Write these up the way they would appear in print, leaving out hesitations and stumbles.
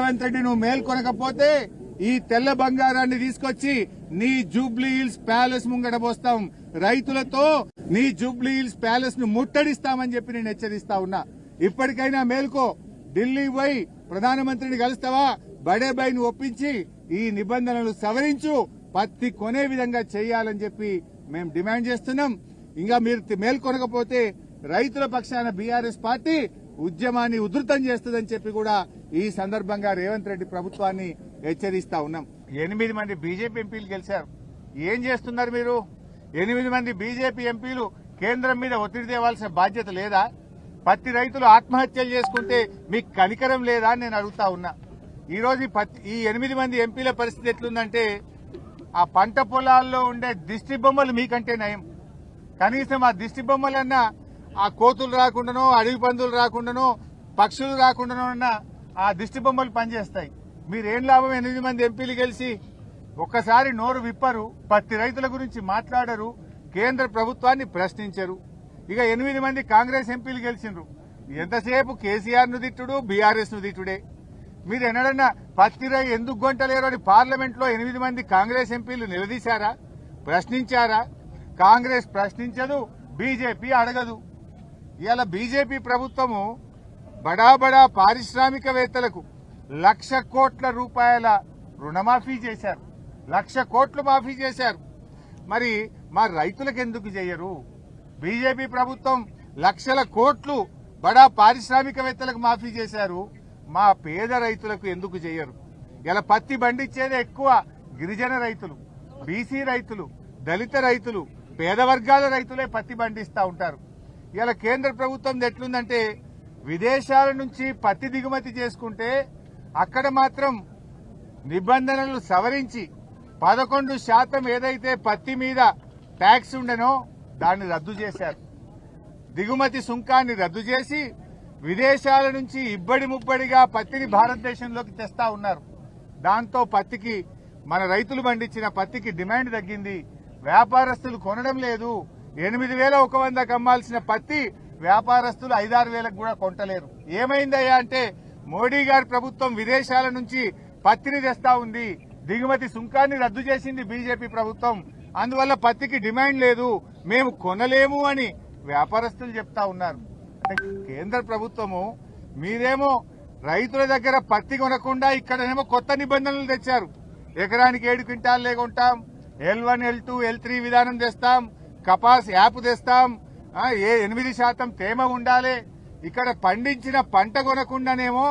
రేవంత్ రెడ్డి నువ్వు మేల్కొనకపోతే ఈ తెల్ల బంగారాన్ని తీసుకొచ్చి నీ జూబ్లీ హిల్స్ ప్యాలెస్ ముంగట పోస్తాం, రైతులతో నీ జూబ్లీ హిల్స్ ప్యాలెస్ ను ముట్టడిస్తామని చెప్పి నేను హెచ్చరిస్తా ఉన్నా. ఇప్పటికైనా మేల్కో, ఢిల్లీ పోయి ప్రధానమంత్రిని కలుస్తావా, బడేబాయిని ఒప్పించి ఈ నిబంధనలు సవరించు, పత్తి కొనే విధంగా చేయాలని చెప్పి మేము డిమాండ్ చేస్తున్నాం. ఇంకా మీరు మేల్కొనకపోతే రైతుల పక్షాన బీఆర్ఎస్ పార్టీ ఉద్యమాన్ని ఉధృతం చేస్తుందని చెప్పి కూడా ఈ సందర్భంగా రేవంత్ రెడ్డి ప్రభుత్వాన్ని హెచ్చరిస్తా ఉన్నాం. 8 మంది బీజేపీ ఎంపీలు గెలిచారు. ఏం చేస్తున్నారు మీరు? 8 మంది బీజేపీ ఎంపీలు కేంద్రం మీద ఒత్తిడి తేవాల్సిన బాధ్యత లేదా? పత్తి రైతులు ఆత్మహత్యలు చేసుకుంటే మీకు కనికరం లేదా అని నేను అడుగుతా ఉన్నా. ఈ రోజు ఈ 8 మంది ఎంపీల పరిస్థితి ఎట్లుందంటే ఆ పంట పొలాల్లో ఉండే దిష్టి బొమ్మలు మీకంటే నయం. కనీసం ఆ దిష్టి బొమ్మలన్నా ఆ కోతులు రాకుండానో, అడవి పందులు రాకుండానో, పక్షులు రాకుండానో అన్న ఆ దిష్టి బొమ్మలు పనిచేస్తాయి. మీరేం లాభం? 8 మంది ఎంపీలు గెలిచి ఒక్కసారి నోరు విప్పరు, పత్తి రైతుల గురించి మాట్లాడరు, కేంద్ర ప్రభుత్వాన్ని ప్రశ్నించరు. ఇక 8 మంది కాంగ్రెస్ ఎంపీలు గెలిచిండ్రు. ఎంతసేపు కేసీఆర్ ను తిట్టుడు, బీఆర్ఎస్ ను తిట్టుడే. మీరు ఎన్నడన్నా పత్తి రై ఎందుకు గొంటలేరు అని పార్లమెంట్ లో 8 మంది కాంగ్రెస్ ఎంపీలు నిలదీశారా, ప్రశ్నించారా? కాంగ్రెస్ ప్రశ్నించదు, బీజేపీ అడగదు. ఇవాళ బీజేపీ ప్రభుత్వము బడా పారిశ్రామికవేత్తలకు 1,00,000 కోట్ల రూపాయల రుణమాఫీ చేశారు, 1,00,000 కోట్లు మాఫీ చేశారు. మరి మా రైతులకు ఎందుకు చేయరు? బీజేపీ ప్రభుత్వం లక్షల కోట్లు బడా పారిశ్రామికవేత్తలకు మాఫీ చేశారు, మా పేద రైతులకు ఎందుకు చేయరు? ఇలా పత్తి పండించేదే ఎక్కువ గిరిజన రైతులు, బీసీ రైతులు, దళిత రైతులు, పేద వర్గాల రైతులే పత్తి పండిస్తా ఉంటారు. ఇలా కేంద్ర ప్రభుత్వం ఎట్లుందంటే విదేశాల నుంచి పత్తి దిగుమతి చేసుకుంటే అక్కడ మాత్రం నిబంధనలు సవరించి 11% ఏదైతే పత్తి మీద ట్యాక్స్ ఉండెనో దాన్ని రద్దు చేశారు. దిగుమతి సుంకాన్ని రద్దు చేసి విదేశాల నుంచి ఇబ్బడి ముబ్బడిగా పత్తిని భారతదేశంలోకి తెస్తా ఉన్నారు. దాంతో పత్తికి, మన రైతులు పండించిన పత్తికి డిమాండ్ తగ్గింది. వ్యాపారస్తులు కొనడం లేదు. 8,100కు అమ్మాల్సిన పత్తి వ్యాపారస్తులు 5,000-6,000కు కూడా కొంటలేరు. ఏమైందయ్యా అంటే మోడీ గారి ప్రభుత్వం విదేశాల నుంచి పత్తిని తెస్తా ఉంది, దిగుమతి సుంకాన్ని రద్దు చేసింది బీజేపీ ప్రభుత్వం, అందువల్ల పత్తికి డిమాండ్ లేదు, మేము కొనలేము అని వ్యాపారస్తులు చెప్తా ఉన్నారు. కేంద్ర ప్రభుత్వము మీరేమో రైతుల దగ్గర పత్తి కొనకుండా ఇక్కడనేమో కొత్త నిబంధనలు తెచ్చారు. ఎకరానికి 7 క్వింటాలే కొంటాం, L1, L2, L3 విధానం తెస్తాం, కపాస్ యాప్ తెస్తాం, 8% తేమ ఉండాలి. ఇక్కడ పండించిన పంట కొనకుండానేమో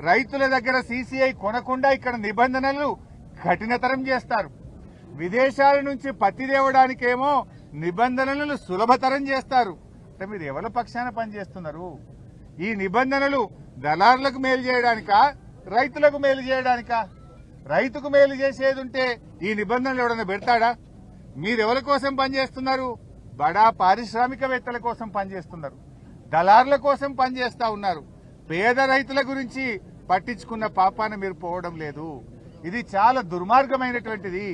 రైతుల దగ్గర సీసీఐ కొనకుండా ఇక్కడ నిబంధనలు కఠినతరం చేస్తారు. విదేశాల నుంచి పత్తి తేవడానికేమో నిబంధనలను సులభతరం చేస్తారు. అంటే మీరు ఎవరి పక్షాన పనిచేస్తున్నారు? ఈ నిబంధనలు దళారులకు మేలు చేయడానికా, రైతులకు మేలు చేయడానికా? రైతుకు మేలు చేసేది ఉంటే ఈ నిబంధనలు ఎవడన్నా పెడతాడా? మీరెవరి కోసం పనిచేస్తున్నారు? బడా పారిశ్రామికవేత్తల కోసం పనిచేస్తున్నారు, దళారుల కోసం పనిచేస్తా ఉన్నారు. పేద రైతుల గురించి పట్టించుకున్న పాపాన మీరు పోవడం లేదు. ఇది చాలా దుర్మార్గమైనటువంటిది.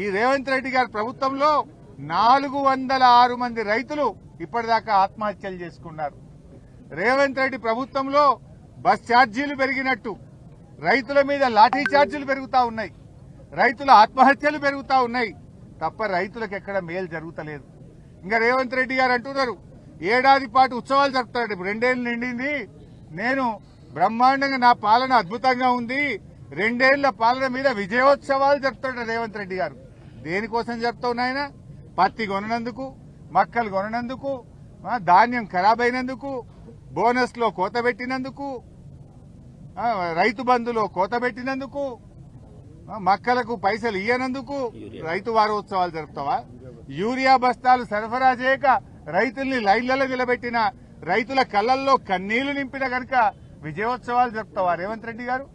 ఈ రేవంత్ రెడ్డి గారి ప్రభుత్వంలో 406 మంది రైతులు ఇప్పటిదాకా ఆత్మహత్యలు చేసుకున్నారు. రేవంత్ రెడ్డి ప్రభుత్వంలో బస్ ఛార్జీలు పెరిగినట్టు రైతుల మీద లాఠీ ఛార్జీలు పెరుగుతా ఉన్నాయి, రైతుల ఆత్మహత్యలు పెరుగుతా ఉన్నాయి తప్ప రైతులకు ఎక్కడ మేలు జరుగుతలేదు. ఇంకా రేవంత్ రెడ్డి గారు అంటున్నారు ఏడాది పాటు ఉత్సవాలు జరుపుతాడు. 2 ఏళ్లు నిండింది, నేను బ్రహ్మాండంగా, నా పాలన అద్భుతంగా ఉంది, 2 ఏళ్ల పాలన మీద విజయోత్సవాలు జరుపుతాడు రేవంత్ రెడ్డి గారు. దేనికోసం జరుపుతావు నాయన? పత్తి కొననందుకు, మక్కలు కొననందుకు, ధాన్యం ఖరాబ్ అయినందుకు, బోనస్ లో కోత పెట్టినందుకు, రైతు బంధులో కోత పెట్టినందుకు, మక్కలకు పైసలు ఇయ్యనందుకు రైతు వారోత్సవాలు జరుపుతావా? యూరియా బస్తాలు సరఫరా చేయక రైతుల్ని లైన్లలో నిలబెట్టిన, రైతుల కళ్లల్లో కన్నీళ్లు నింపిన గనక విజయోత్సవాలు జరుపుతావా రేవంత్ రెడ్డి గారు?